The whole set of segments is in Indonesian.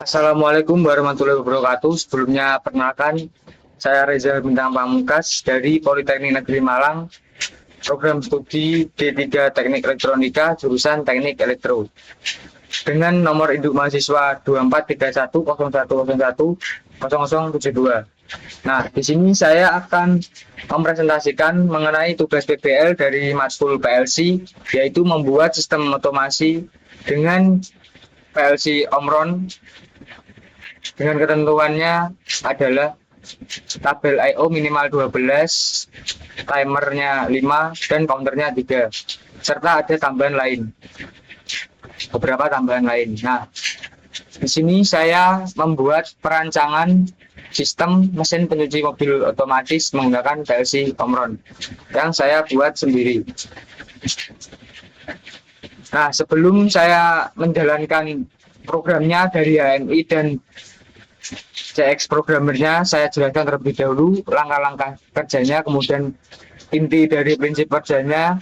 Assalamualaikum warahmatullahi wabarakatuh. Sebelumnya perkenalkan, saya Reza Bintang Pamungkas dari Politeknik Negeri Malang, program studi D3 Teknik Elektronika, jurusan Teknik Elektro. Dengan nomor induk mahasiswa 243101010072. Nah, di sini saya akan mempresentasikan mengenai tugas PBL dari matkul PLC, yaitu membuat sistem otomasi dengan PLC Omron dengan ketentuannya adalah tabel I/O minimal 12, timernya 5, dan counternya 3, serta ada tambahan lain, beberapa tambahan lain. Nah, di sini saya membuat perancangan sistem mesin pencuci mobil otomatis menggunakan PLC Omron yang saya buat sendiri. Nah, sebelum saya menjalankan programnya dari HMI dan CX programmernya, saya jelaskan terlebih dahulu langkah-langkah kerjanya, kemudian inti dari prinsip kerjanya,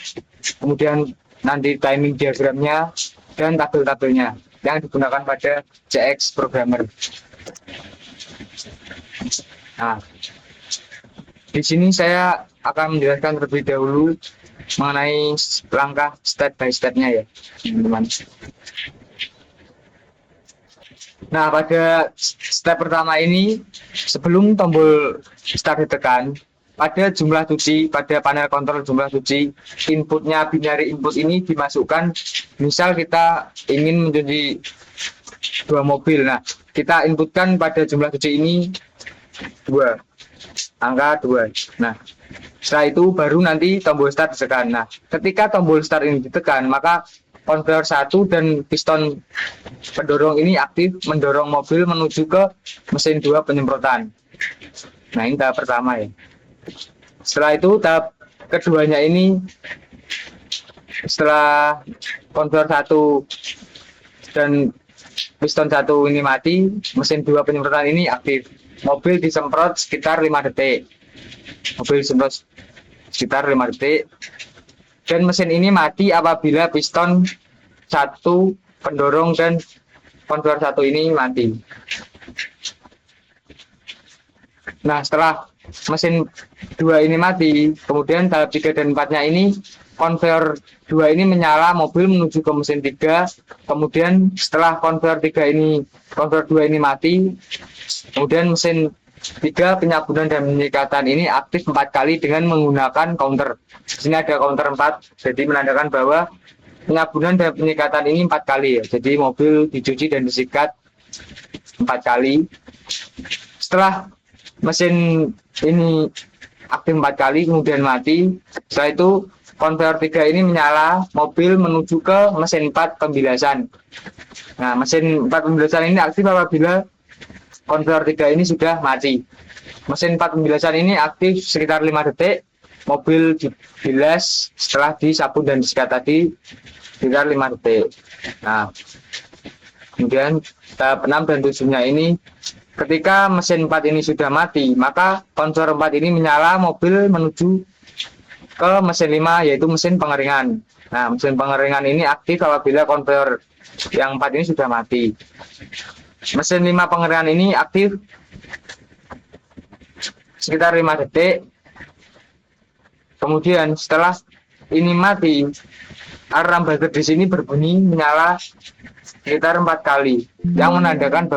kemudian nanti timing diagramnya, dan tabel-tabelnya yang digunakan pada CX programmer. Nah, di sini saya akan menjelaskan terlebih dahulu mengenai langkah step by step-nya ya, teman-teman. Nah, pada step pertama ini, sebelum tombol start ditekan, pada jumlah cuci, pada panel kontrol jumlah cuci, inputnya binary input ini dimasukkan. Misal kita ingin mencuci 2 mobil, nah kita inputkan pada jumlah cuci ini 2, angka 2. Nah, setelah itu baru nanti tombol start ditekan. Nah, ketika tombol start ini ditekan, maka konveyor 1 dan piston pendorong ini aktif mendorong mobil menuju ke mesin 2 penyemprotan. Nah, ini tahap pertama ya. Setelah itu tahap keduanya ini, setelah konveyor 1 dan piston 1 ini mati, mesin 2 penyemprotan ini aktif. Mobil disemprot sekitar 5 detik. Mobil disemprot sekitar 5 detik. Dan mesin ini mati apabila piston 1 pendorong dan konveyor 1 ini mati. Nah, setelah mesin 2 ini mati, kemudian tahap 3 dan 4-nya ini, konveyor 2 ini menyala, mobil menuju ke mesin 3, kemudian setelah konveyor 2 ini mati, kemudian mesin 3 penyabunan dan penyikatan ini aktif 4 kali dengan menggunakan counter. Di sini ada counter 4, jadi menandakan bahwa penyabunan dan penyikatan ini 4 kali ya. Jadi mobil dicuci dan disikat 4 kali. Setelah mesin ini aktif 4 kali kemudian mati, setelah itu konveyor 3 ini menyala, mobil menuju ke mesin 4 pembilasan. Nah, mesin 4 pembilasan ini aktif apabila konveyor 3 ini sudah mati. Mesin 4 pembilasan ini aktif sekitar 5 detik, mobil dibilas setelah disapu dan disikat tadi sekitar 5 detik. Nah, kemudian tahap 6 dan 7-nya ini, ketika mesin 4 ini sudah mati, maka konveyor 4 ini menyala, mobil menuju ke mesin 5, yaitu mesin pengeringan. Nah, mesin pengeringan ini aktif apabila konveyor yang 4 ini sudah mati. Mesin 5 pengeringan ini aktif sekitar 5 detik. Kemudian setelah ini mati, alarm buzzer di sini berbunyi menyala sekitar 4 kali, yang menandakan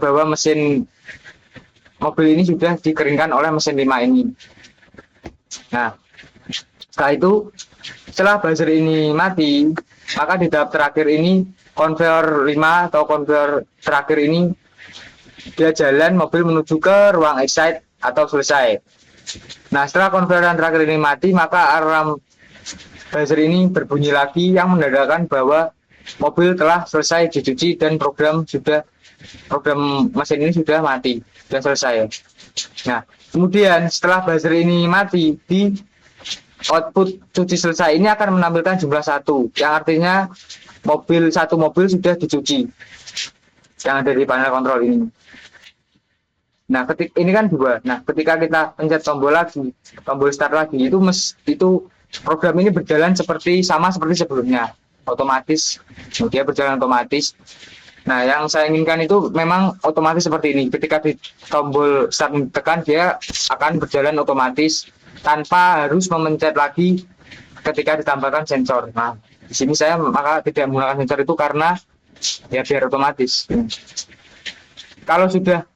bahwa mesin mobil ini sudah dikeringkan oleh mesin 5 ini. Nah, setelah itu, setelah buzzer ini mati, maka di tahap terakhir ini, konveyor 5 atau konveyor terakhir ini, dia jalan, mobil menuju ke ruang excite atau selesai. Nah, setelah konveyor yang terakhir ini mati, maka alarm buzzer ini berbunyi lagi yang menandakan bahwa mobil telah selesai dicuci dan program mesin ini sudah mati dan selesai. Nah, kemudian setelah buzzer ini mati, di output cuci selesai ini akan menampilkan jumlah 1, yang artinya satu mobil sudah dicuci yang ada di panel kontrol ini. Nah, ini kan 2. Nah, ketika kita pencet tombol start lagi, itu program ini berjalan sama seperti sebelumnya. otomatis, dia berjalan otomatis. Nah, yang saya inginkan itu memang otomatis seperti ini. Ketika di tombol start ditekan, dia akan berjalan otomatis tanpa harus memencet lagi ketika ditambahkan sensor. Nah, di sini saya maka tidak menggunakan sensor itu karena ya biar otomatis. Kalau sudah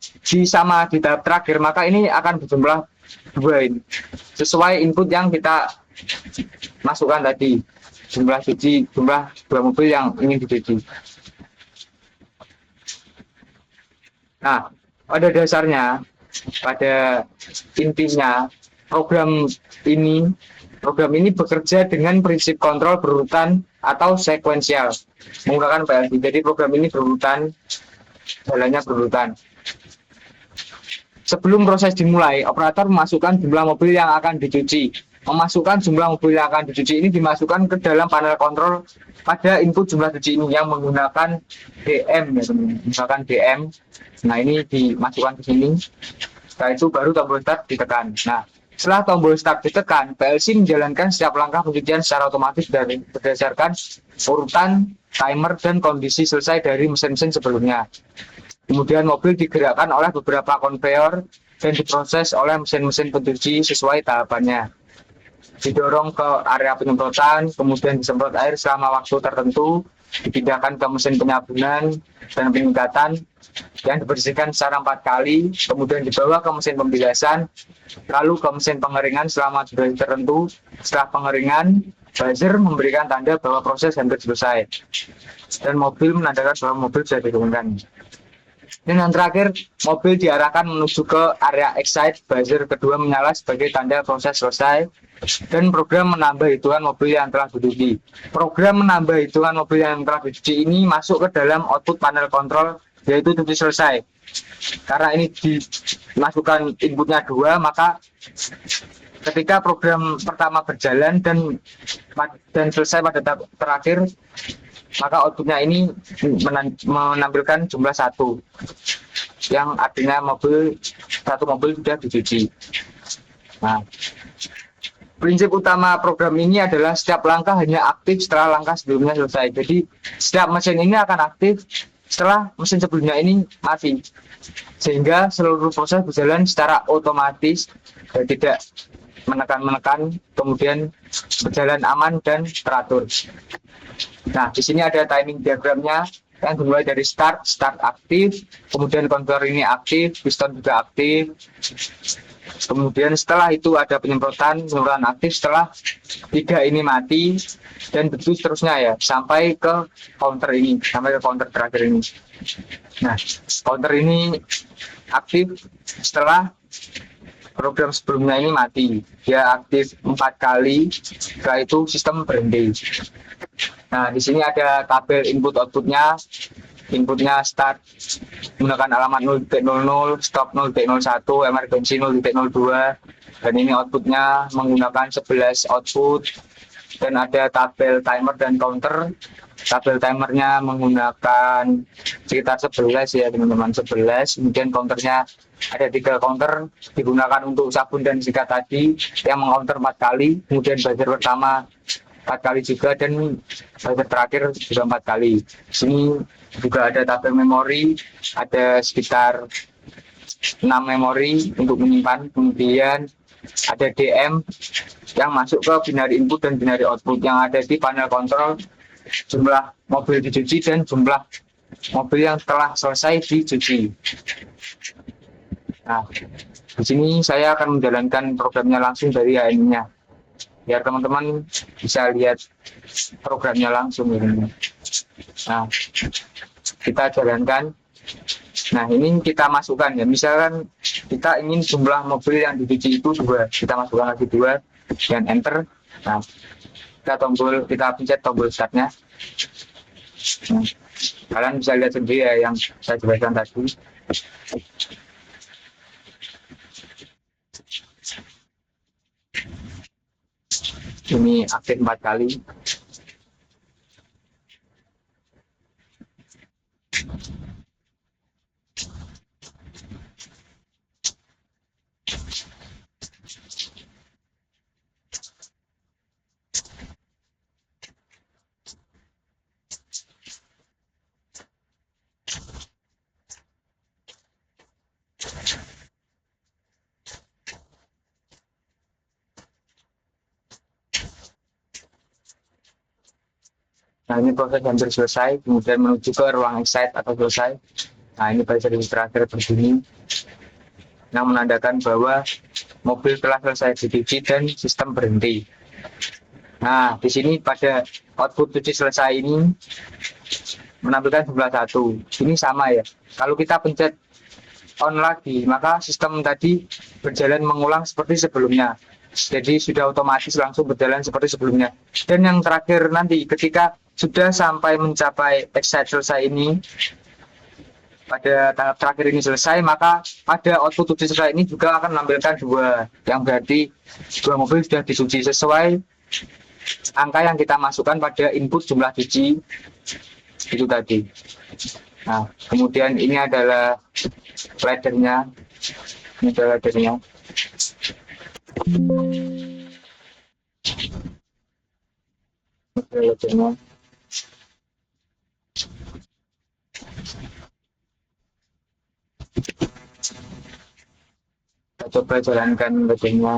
sama di tahap terakhir, maka ini akan berjumlah 2 ini. Sesuai input yang kita masukkan tadi. Jumlah 2 mobil yang ingin dicuci. Nah, pada dasarnya, pada intinya, program ini bekerja dengan prinsip kontrol berurutan atau sekuensial menggunakan PLC. Jadi program ini berurutan, jalannya berurutan. Sebelum proses dimulai, operator memasukkan jumlah mobil yang akan dicuci. Memasukkan jumlah mobil yang akan dicuci ini dimasukkan ke dalam panel kontrol pada input jumlah cuci ini yang menggunakan DM ya teman-teman. Menggunakan DM. Nah, ini dimasukkan ke sini. Setelah itu baru tombol start ditekan. Nah, setelah tombol start ditekan, PLC menjalankan setiap langkah pencucian secara otomatis dari berdasarkan urutan, timer, dan kondisi selesai dari mesin-mesin sebelumnya. Kemudian mobil digerakkan oleh beberapa konveyor dan diproses oleh mesin-mesin pencuci sesuai tahapannya. Didorong ke area penyemprotan, kemudian disemprot air selama waktu tertentu, dipindahkan ke mesin penyabunan dan peningkatan yang dibersihkan secara 4 kali, kemudian dibawa ke mesin pembilasan, lalu ke mesin pengeringan selama durasi tertentu. Setelah pengeringan, buzzer memberikan tanda bahwa proses hampir selesai dan mobil menandakan bahwa mobil sudah diturunkan. Dan yang terakhir, mobil diarahkan menuju ke area excite, buzzer kedua menyala sebagai tanda proses selesai, dan program menambah hitungan mobil yang telah dicuci. Program menambah hitungan mobil yang telah dicuci ini masuk ke dalam output panel kontrol, yaitu cuci selesai. Karena ini dimasukkan inputnya 2, maka ketika program pertama berjalan dan selesai pada tahap terakhir, maka outputnya ini menampilkan jumlah 1 yang artinya satu mobil sudah dicuci. Nah, prinsip utama program ini adalah setiap langkah hanya aktif setelah langkah sebelumnya selesai. Jadi setiap mesin ini akan aktif setelah mesin sebelumnya ini mati, sehingga seluruh proses berjalan secara otomatis dan tidak menekan, kemudian berjalan aman dan teratur. Nah, di sini ada timing diagramnya yang dimulai dari start aktif, kemudian konveyor ini aktif, piston juga aktif, kemudian setelah itu ada penyemprotan aktif, setelah 3 ini mati, dan begitu seterusnya ya, sampai ke counter terakhir ini. Nah, counter ini aktif setelah program sebelumnya ini mati. Dia aktif 4 kali, setelah itu sistem berhenti. Nah, di sini ada tabel input outputnya. Inputnya start menggunakan alamat 0.00, stop 0.01, emergency 0.02, dan ini outputnya menggunakan 11 output, dan ada tabel timer dan counter. Tabel timernya menggunakan sekitar 11 ya teman-teman, 11. Kemudian counternya ada 3 counter digunakan untuk sabun dan sikat tadi yang mengcounter 4 kali. Kemudian buzzer pertama 4 kali juga, dan buzzer terakhir juga 4 kali. Di sini juga ada tabel memori, ada sekitar 6 memori untuk menyimpan. Kemudian ada DM yang masuk ke binary input dan binary output yang ada di panel kontrol, jumlah mobil dicuci dan jumlah mobil yang telah selesai dicuci. Nah, di sini saya akan menjalankan programnya langsung dari HMI-nya, biar teman-teman bisa lihat programnya langsung ini. Nah, kita jalankan. Nah, ini kita masukkan ya, misalkan kita ingin jumlah mobil yang dicuci itu 2, kita masukkan lagi 2 dan enter. Nah, kita pencet tombol startnya. Nah, kalian bisa lihat sendiri ya yang saya jelaskan tadi. Ini aktif 4 kali. Nah, ini proses hampir selesai, kemudian menuju ke ruang excite atau selesai. Nah, ini baterai terakhir berbunyi yang menandakan bahwa mobil telah selesai dicuci dan sistem berhenti. Nah, di sini pada output cuci selesai ini menampilkan jumlah 1. Ini sama ya. Kalau kita pencet on lagi, maka sistem tadi berjalan mengulang seperti sebelumnya. Jadi sudah otomatis langsung berjalan seperti sebelumnya. Dan yang terakhir nanti ketika sudah sampai mencapai excite selesai ini, pada tahap terakhir ini selesai, maka pada output cuci selesai ini juga akan menampilkan 2, yang berarti 2 mobil sudah dicuci sesuai angka yang kita masukkan pada input jumlah cuci itu tadi. Nah, kemudian ini adalah laddernya. Ini adalah laddernya. Laddernya. Kita coba jalankan laddernya.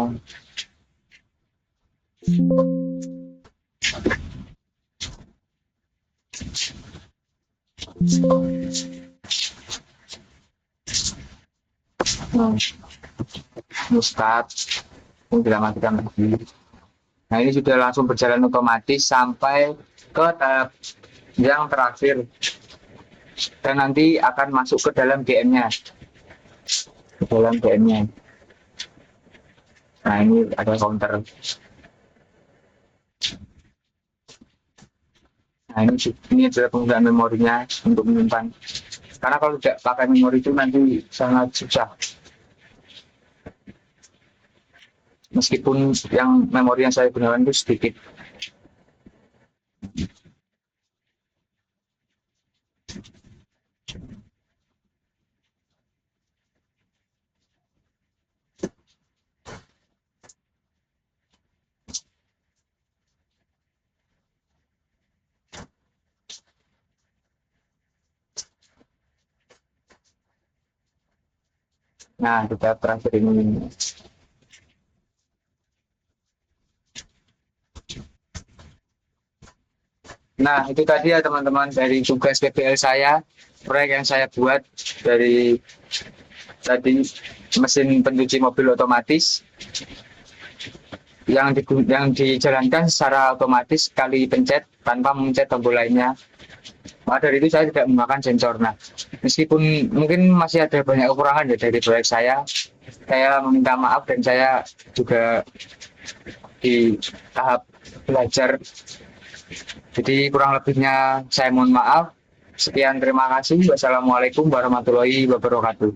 Start, kita matikan lagi. Nah, ini sudah langsung berjalan otomatis sampai ke tahap yang terakhir dan nanti akan masuk ke dalam GM-nya. Nah, ini ada counter. Nah, ini adalah penggunaan memorinya untuk menyimpan. Karena kalau tidak pakai memori itu nanti sangat susah. Meskipun yang memori yang saya gunakan itu sedikit. Nah, kita terakhir ini. Nah, itu tadi ya teman-teman dari tugas PBL saya, proyek yang saya buat dari tadi mesin pencuci mobil otomatis yang dijalankan secara otomatis sekali pencet tanpa memencet tombol lainnya. Maka dari itu saya tidak menggunakan sensor. Nah, meskipun mungkin masih ada banyak kekurangan ya dari proyek saya meminta maaf dan saya juga di tahap belajar. Jadi kurang lebihnya saya mohon maaf. Sekian, terima kasih. Wassalamualaikum warahmatullahi wabarakatuh.